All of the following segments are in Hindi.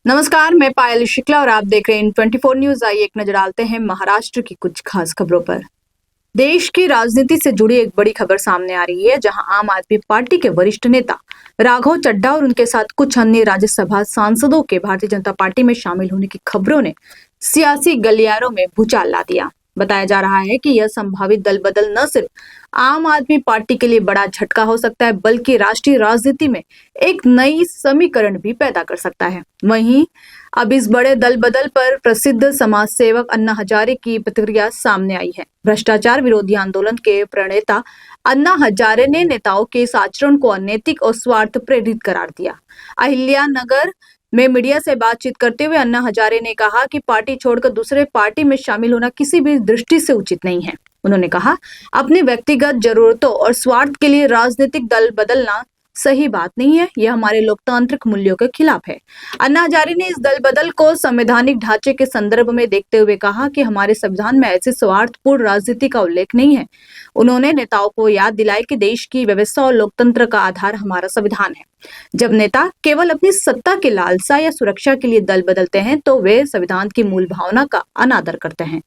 नमस्कार, मैं पायल शुक्ला और आप देख रहे हैं इन 24 न्यूज। आइए एक नजर डालते हैं महाराष्ट्र की कुछ खास खबरों पर। देश की राजनीति से जुड़ी एक बड़ी खबर सामने आ रही है, जहां आम आदमी पार्टी के वरिष्ठ नेता राघव चड्ढा और उनके साथ कुछ अन्य राज्यसभा सांसदों के भारतीय जनता पार्टी में शामिल होने की खबरों ने सियासी गलियारों में भूचाल ला दिया। बताया जा रहा है कि यह संभावित दल बदल न सिर्फ आम आदमी पार्टी के लिए बड़ा झटका हो सकता है, बल्कि राष्ट्रीय राजनीति में एक नई समीकरण भी पैदा कर सकता है। वहीं अब इस बड़े दल बदल पर प्रसिद्ध समाज सेवक अन्ना हजारे की प्रतिक्रिया सामने आई है। भ्रष्टाचार विरोधी आंदोलन के प्रणेता अन्ना हजारे ने नेताओं के इस आचरण को अनैतिक और स्वार्थ प्रेरित करार दिया। अहिल्यानगर में मीडिया से बातचीत करते हुए अन्ना हजारे ने कहा कि पार्टी छोड़कर दूसरे पार्टी में शामिल होना किसी भी दृष्टि से उचित नहीं है। उन्होंने कहा, अपनी व्यक्तिगत जरूरतों और स्वार्थ के लिए राजनीतिक दल बदलना सही बात नहीं है। यह हमारे लोकतांत्रिक मूल्यों के खिलाफ है। अन्ना हजारे ने इस दल बदल को संवैधानिक ढांचे के संदर्भ में देखते हुए कहा कि हमारे संविधान में ऐसे स्वार्थपूर्ण राजनीति का उल्लेख नहीं है। उन्होंने नेताओं को याद दिलाई कि देश की व्यवस्था और लोकतंत्र का आधार हमारा संविधान है। जब नेता केवल अपनी सत्ता की लालसा या सुरक्षा के लिए दल बदलते हैं तो वे संविधान की मूल भावना का अनादर करते हैं।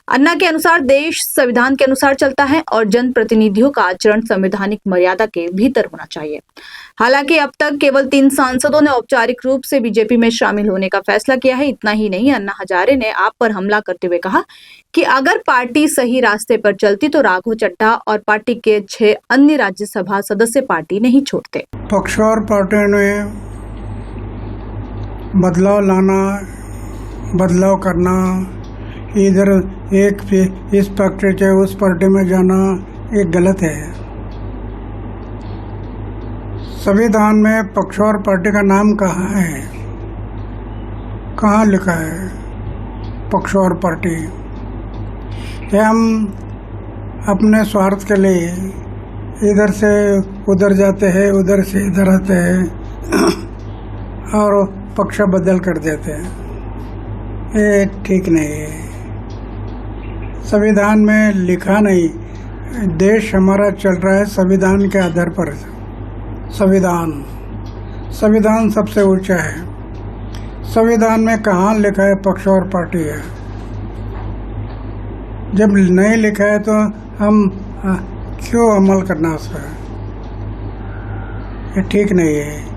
अन्ना के अनुसार देश संविधान के अनुसार चलता है और जनप्रतिनिधियों का आचरण संवैधानिक मर्यादा के भीतर होना चाहिए। हालांकि अब तक केवल 3 सांसदों ने औपचारिक रूप से बीजेपी में शामिल होने का फैसला किया है। इतना ही नहीं, अन्ना हजारे ने आप पर हमला करते हुए कहा कि अगर पार्टी सही रास्ते पर चलती तो राघव चड्ढा और पार्टी के 6 अन्य राज्यसभा सदस्य पार्टी नहीं छोड़ते। पक्ष और पार्टी ने बदलाव लाना, बदलाव करना, इधर एक इस पार्टी से उस पार्टी में जाना, ये गलत है। संविधान में पक्ष और पार्टी का नाम कहाँ है, कहाँ लिखा है पक्ष और पार्टी? हम अपने स्वार्थ के लिए इधर से उधर जाते हैं, उधर से इधर आते हैं और पक्ष बदल कर देते हैं। ये ठीक नहीं है। संविधान में लिखा नहीं, देश हमारा चल रहा है संविधान के आधार पर। संविधान सबसे ऊंचा है। संविधान में कहाँ लिखा है पक्ष और पार्टी है? जब नहीं लिखा है तो हम क्यों अमल करना उस पर? ये ठीक नहीं है।